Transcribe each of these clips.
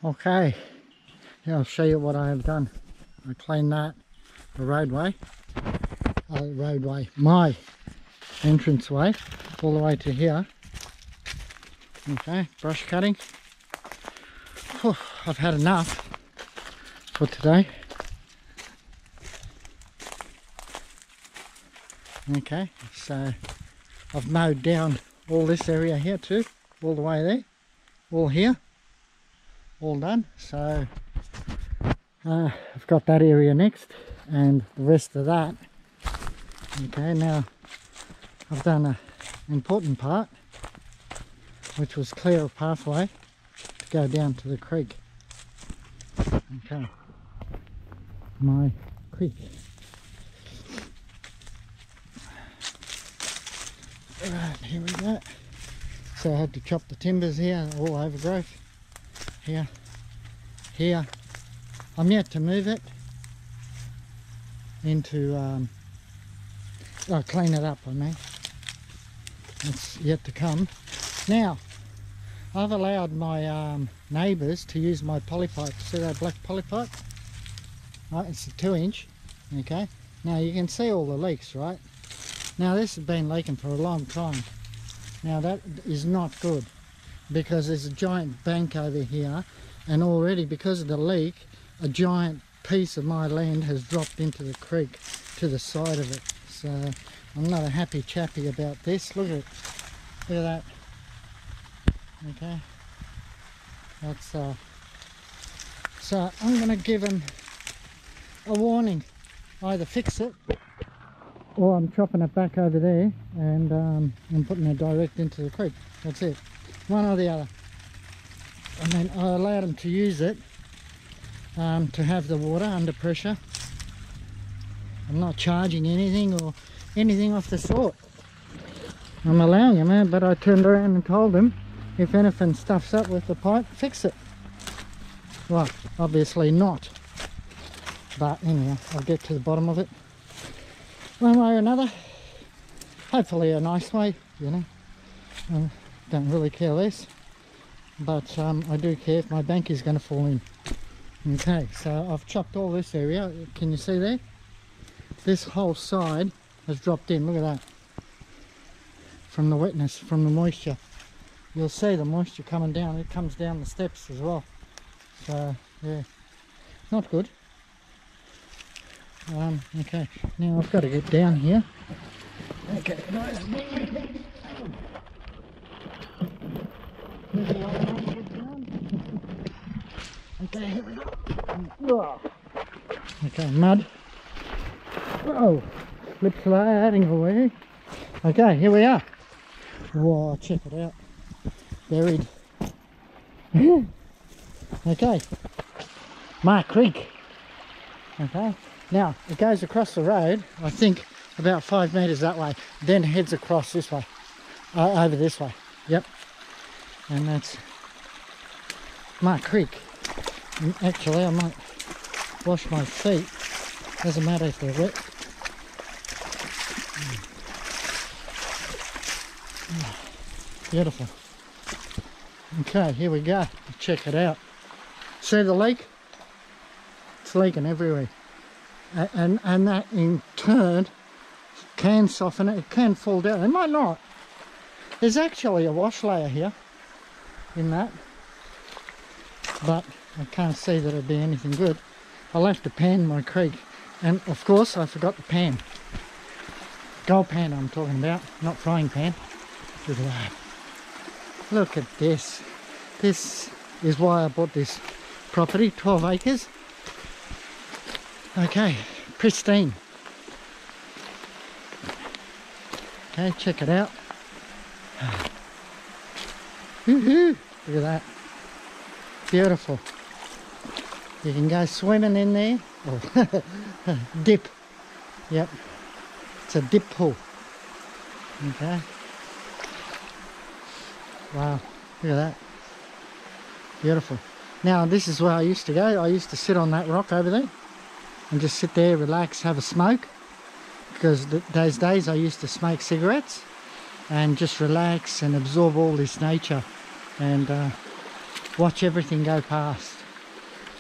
Okay, yeah, I'll show you what I have done. I cleaned the roadway, my entranceway, all the way to here. Okay, brush cutting. Whew, I've had enough for today. Okay, so I've mowed down all this area here too, all the way there, all here, all done. So I've got that area next and the rest of that. Okay, now I've done an important part, which was clear a pathway to go down to the creek. Okay, my creek. Right, here we go. So I had to chop the timbers here, all overgrowth. Here, here. I'm yet to move it into, clean it up, I mean. It's yet to come. Now, I've allowed my neighbours to use my polypipe. See that black polypipe? Right, it's a 2-inch, okay? Now you can see all the leaks, right? Now this has been leaking for a long time. Now that is not good because there's a giant bank over here, and already because of the leak a giant piece of my land has dropped into the creek to the side of it. So I'm not a happy chappy about this. Look at it. Look at that. Okay. That's so I'm going to give them a warning. Either fix it, or I'm chopping it back over there and I'm putting it direct into the creek. That's it. One or the other. And then I allowed them to use it to have the water under pressure. I'm not charging anything or anything of the sort. I'm allowing them, but I turned around and told them if anything stuffs up with the pipe, fix it. Well, obviously not. But anyhow, I'll get to the bottom of it one way or another. Hopefully a nice way, you know. I don't really care less. But I do care if my bank is going to fall in. Okay, so I've chopped all this area. Can you see there? This whole side has dropped in. Look at that. From the wetness, from the moisture. You'll see the moisture coming down. It comes down the steps as well. So, yeah, not good. Okay, now I've got to get down here. Okay, nice. Okay, here we go. Okay, mud. Oh, slip sliding away. Okay, here we are. Whoa, check it out. Buried. Okay, my creek. Okay, now it goes across the road, I think about 5 metres that way, then heads across this way, over this way. Yep, and that's my creek. And actually, I might wash my feet. Doesn't matter if they're wet. Beautiful. Okay, here we go. Check it out. See the leak? It's leaking everywhere. And that in turn can soften it. It can fall down. It might not. There's actually a wash layer here in that. But I can't see that it'd be anything good. I'll have to pan my creek. And of course I forgot the pan. Gold pan I'm talking about, not frying pan. Look at that. Look at this. This is why I bought this property, 12 acres. Okay, pristine. Okay, check it out. Woohoo! Look at that. Beautiful. You can go swimming in there. Or dip. Yep. It's a dip pool. Okay. Wow. Look at that. Beautiful. Now this is where I used to go. I used to sit on that rock over there and just sit there, relax, have a smoke. Because those days I used to smoke cigarettes and just relax and absorb all this nature. And watch everything go past.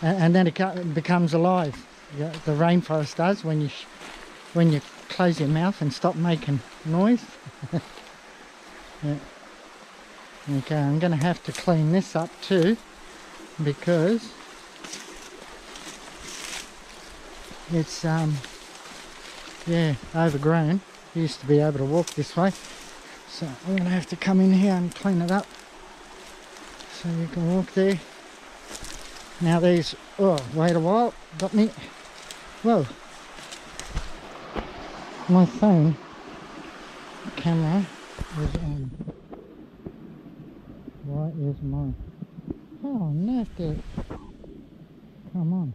And then it becomes alive. The rainforest does when you close your mouth and stop making noise. Yeah. Okay, I'm going to have to clean this up too, because it's yeah, overgrown. I used to be able to walk this way, so I'm going to have to come in here and clean it up so you can walk there. Now these, oh, wait a while, got me. Whoa, my phone camera is on. Why is mine? Oh, nasty. Come on.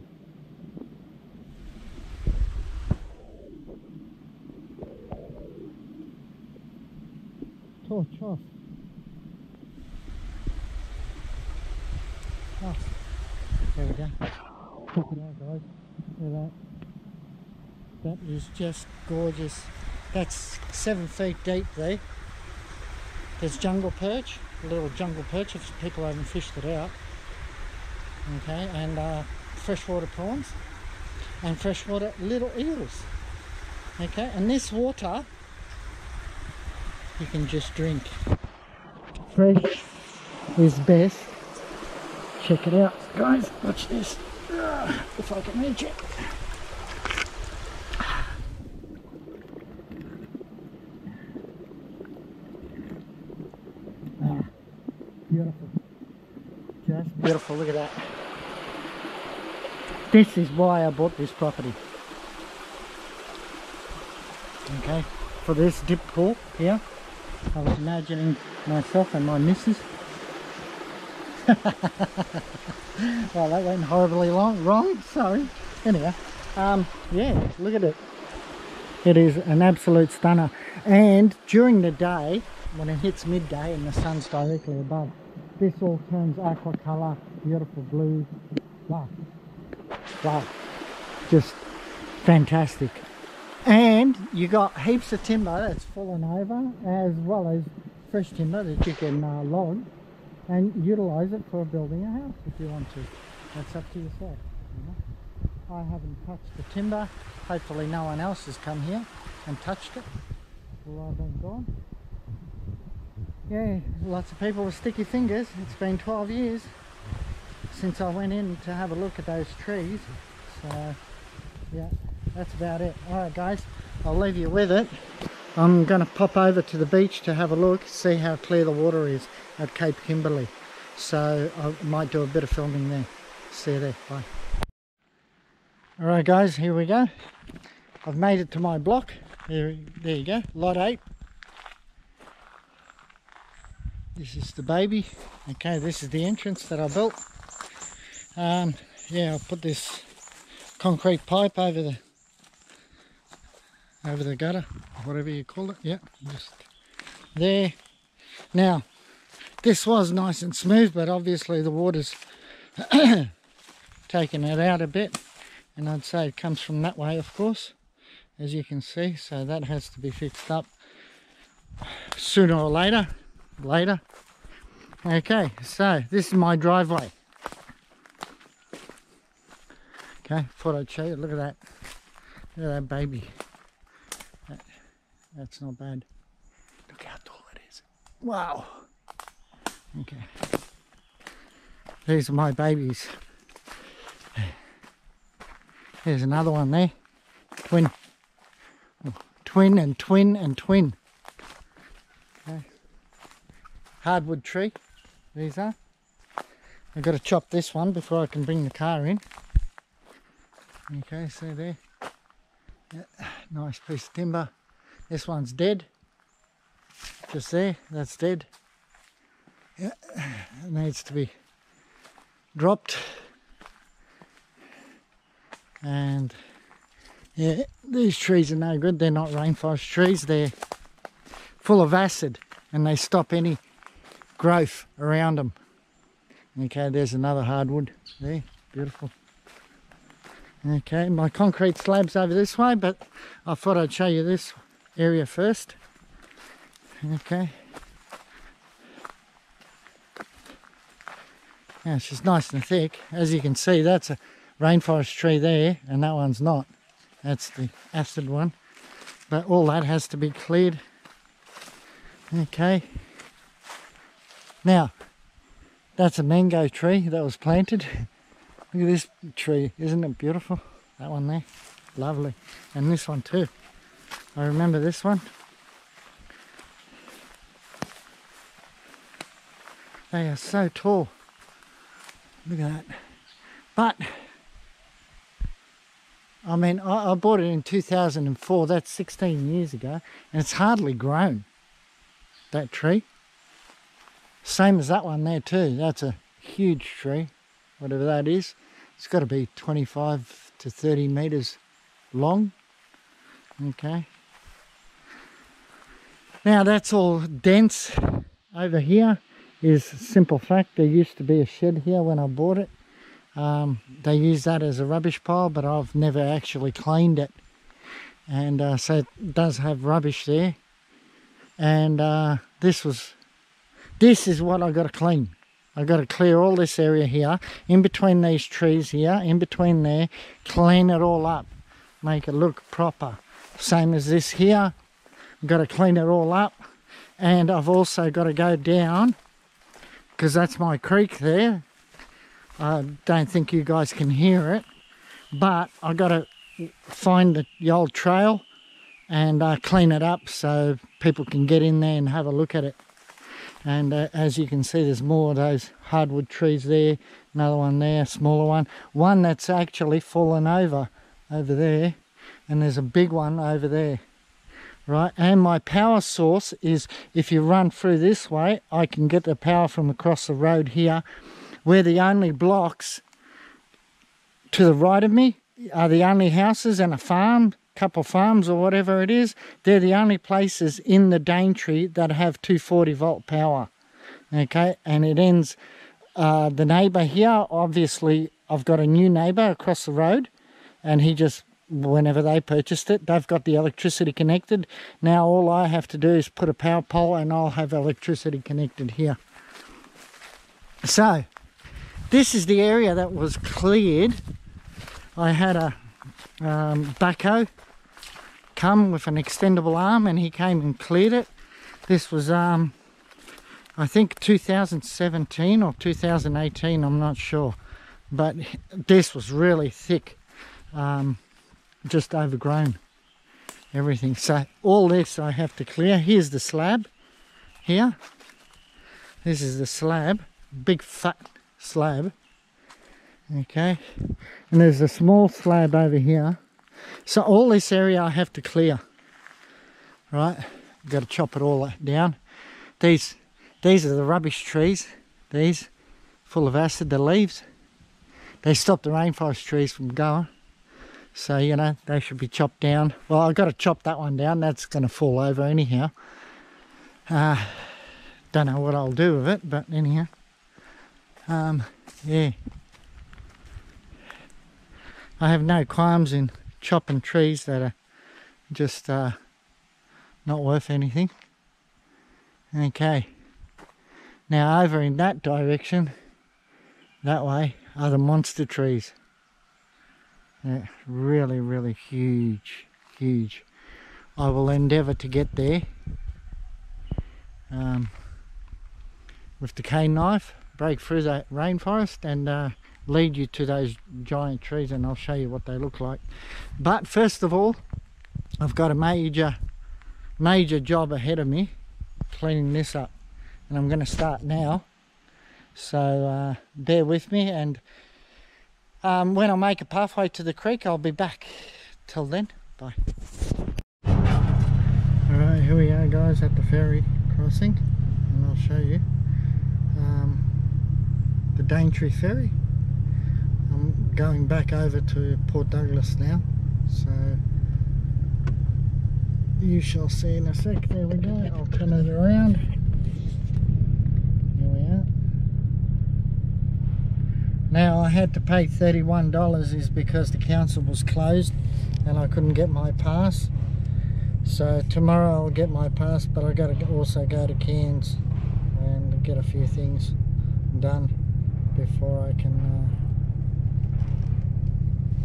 Torch off. Oh, there we go. Check it out, guys. Look at that. That is just gorgeous. That's 7 feet deep there. There's jungle perch, a little jungle perch if people haven't fished it out. Okay, and freshwater prawns and freshwater little eels. Okay, and this water you can just drink. Fresh is best. Check it out, guys. Watch this. If I can reach it. Beautiful. Just beautiful. Look at that. This is why I bought this property. Okay, for this dip pool here, I was imagining myself and my missus. Well, that went horribly wrong, sorry. Anyhow, yeah, look at it. It is an absolute stunner. And during the day, when it hits midday and the sun's directly above, this all turns aqua colour, beautiful blue. Wow. Wow. Just fantastic. And you got heaps of timber that's fallen over, as well as fresh timber that you can log and utilise it for building a house if you want to. That's up to yourself. You know? I haven't touched the timber. Hopefully no one else has come here and touched it while I've been gone. Yeah, lots of people with sticky fingers. It's been 12 years since I went in to have a look at those trees. So, yeah, that's about it. Alright guys, I'll leave you with it. I'm going to pop over to the beach to have a look, see how clear the water is at Cape Kimberley. So, I might do a bit of filming there. See you there. Bye. Alright guys, here we go. I've made it to my block. There you go, lot 8. This is the baby. Okay, this is the entrance that I built. Yeah, I'll put this concrete pipe over the gutter, whatever you call it. Yeah, just there. Now, this was nice and smooth, but obviously the water's taken it out a bit, and I'd say it comes from that way, of course, as you can see. So that has to be fixed up sooner or later. Okay, so this is my driveway. Okay, thought I'd show you. Look at that. Look at that baby. That's not bad. Look how tall it is. Wow. Okay. These are my babies. There's another one there. Twin. Twin and twin and twin. Okay. Hardwood tree. These are. I've got to chop this one before I can bring the car in. Okay, so there. Yeah, nice piece of timber. This one's dead. Just there, that's dead. Yeah, it needs to be dropped. And yeah, these trees are no good. They're not rainforest trees. They're full of acid and they stop any growth around them. Okay, there's another hardwood there. Beautiful. Okay, my concrete slab's over this way, but I thought I'd show you this area first. Okay. Yeah, it's just nice and thick. As you can see, that's a rainforest tree there, and that one's not. That's the acid one. But all that has to be cleared. Okay. Now, that's a mango tree that was planted. Look at this tree, isn't it beautiful? That one there, lovely. And this one too. I remember this one. They are so tall. Look at that. But, I mean, I bought it in 2004. That's 16 years ago. And it's hardly grown, that tree. Same as that one there too. That's a huge tree, whatever that is. It's got to be 25 to 30 metres long. Okay. Now that's all dense. Over here is simple fact. There used to be a shed here when I bought it. They use that as a rubbish pile, but I've never actually cleaned it. And so it does have rubbish there. And this is what I got to clean. I got to clear all this area here, in between these trees here, in between there, clean it all up, make it look proper. Same as this here, I've got to clean it all up. And I've also got to go down, because that's my creek there. I don't think you guys can hear it, but I've got to find the old trail and clean it up so people can get in there and have a look at it. And as you can see, there's more of those hardwood trees there, another one there, smaller one that's actually fallen over there, and there's a big one over there, right? And my power source is, if you run through this way, I can get the power from across the road here, where the only blocks to the right of me are the only houses and a farm, couple farms or whatever it is. They're the only places in the Daintree that have 240 volt power. Okay, and it ends, the neighbour here, obviously I've got a new neighbour across the road, and he just, whenever they purchased it, they've got the electricity connected. Now all I have to do is put a power pole and I'll have electricity connected here. So this is the area that was cleared. I had a backhoe come with an extendable arm, and he came and cleared it. This was I think 2017 or 2018, I'm not sure, but this was really thick, just overgrown, everything. So all this I have to clear. Here's the slab here. This is the slab, big fat slab. Okay, and there's a small slab over here. So all this area I have to clear, right? Got to chop it all down. These are the rubbish trees. These, full of acid, the leaves. They stop the rainforest trees from going. So, you know, they should be chopped down. Well, I've got to chop that one down. That's going to fall over anyhow. Don't know what I'll do with it, but anyhow. Yeah. I have no qualms in chopping trees that are just not worth anything. Okay. Now over in that direction, that way, are the monster trees. They're really, really huge, huge. I will endeavour to get there with the cane knife, break through that rainforest and lead you to those giant trees, and I'll show you what they look like. But first of all, I've got a major job ahead of me, cleaning this up, and I'm going to start now. So bear with me, and when I make a pathway to the creek, I'll be back. Till then, bye. Alright, here we are guys at the ferry crossing, and I'll show you the Daintree ferry. I'm going back over to Port Douglas now, so you shall see in a sec. There we go. I'll turn it around. Here we are. Now I had to pay $31 is because the council was closed and I couldn't get my pass. So tomorrow I'll get my pass, but I got to also go to Cairns and get a few things done before I can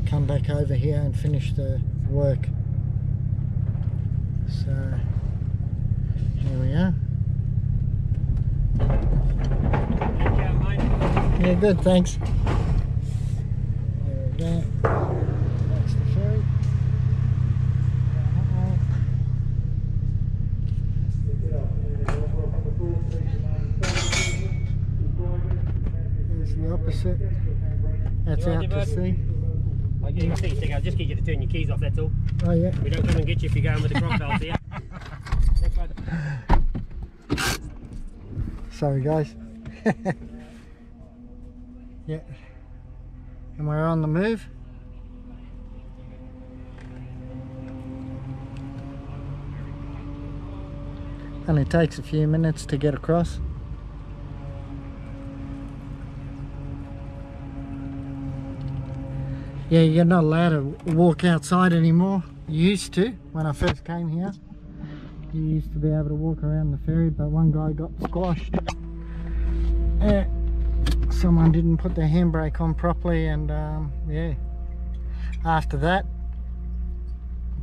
come back over here and finish the work. So here we are. Yeah, good, thanks. There we go. That's the ferry. There's the opposite. That's out to sea. I'll give you a stick. I'll just get you to turn your keys off, that's all. Oh yeah. We don't come and get you if you're going with the crocodiles here. Sorry guys. Yeah. And we're on the move. Only takes a few minutes to get across. Yeah, you're not allowed to walk outside anymore. You used to when I first came here. You used to be able to walk around the ferry, but one guy got squashed. Someone didn't put their handbrake on properly, and yeah, after that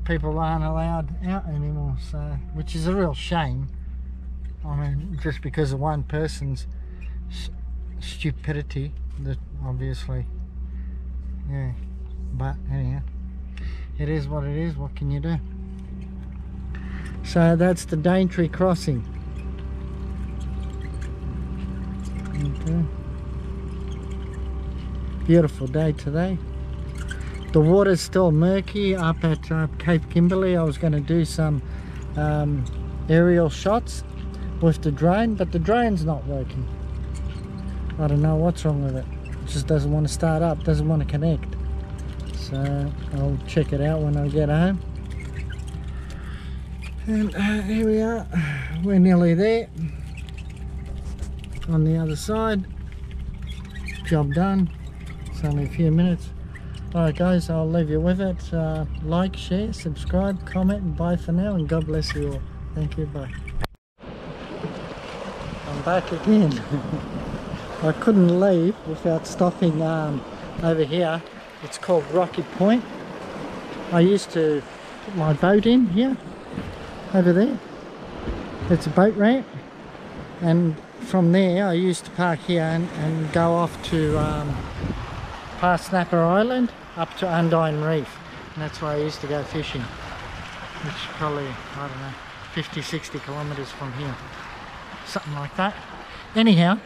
people aren't allowed out anymore, so which is a real shame. I mean, just because of one person's stupidity, that obviously, yeah, but anyhow, it is what it is. What can you do? So that's the Daintree crossing. Okay. Beautiful day today. The water's still murky up at Cape Kimberley. I was going to do some aerial shots with the drone, but the drone's not working. I don't know what's wrong with it. It just doesn't want to start up, doesn't want to connect. So I'll check it out when I get home. And here we are, we're nearly there. On the other side, job done. It's only a few minutes. Alright guys, I'll leave you with it. Like, share, subscribe, comment, and bye for now, and God bless you all. Thank you, bye. I'm back again. I couldn't leave without stopping over here. It's called Rocky Point. I used to put my boat in here, over there. It's a boat ramp, and from there I used to park here and go off to past Snapper Island up to Undine Reef, and that's where I used to go fishing, which is probably, I don't know, 50-60 kilometers from here, something like that. Anyhow,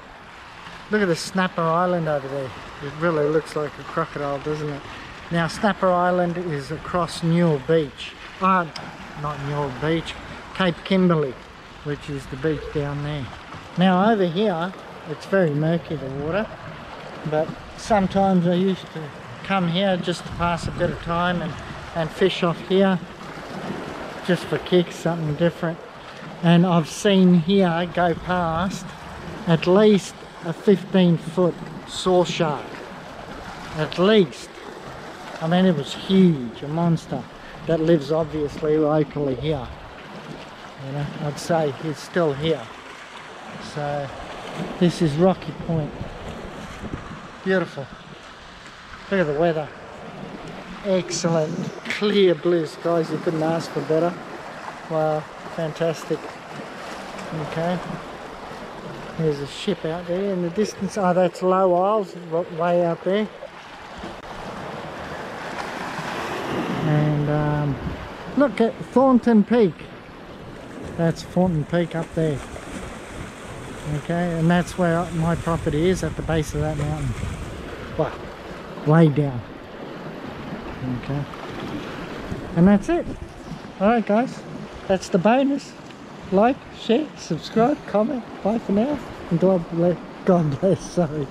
look at the Snapper Island over there. It really looks like a crocodile, doesn't it? Now Snapper Island is across Newell Beach. Not Newell Beach, Cape Kimberley, which is the beach down there. Now over here, it's very murky, the water, but sometimes I used to come here just to pass a bit of time and fish off here, just for kicks, something different. And I've seen here go past at least a 15-foot saw shark, at least. I mean, it was huge, a monster that lives obviously locally here. You know, I'd say he's still here. So this is Rocky Point. Beautiful. Look at the weather. Excellent, clear blue skies. You couldn't ask for better. Wow, fantastic. Okay. There's a ship out there in the distance. Oh, that's Low Isles, way out there. And look at Thornton Peak. That's Thornton Peak up there. Okay, and that's where my property is, at the base of that mountain. Wow, way down. Okay, and that's it. Alright guys, that's the bonus. Like, share, subscribe, comment. Bye for now, and God bless, sorry.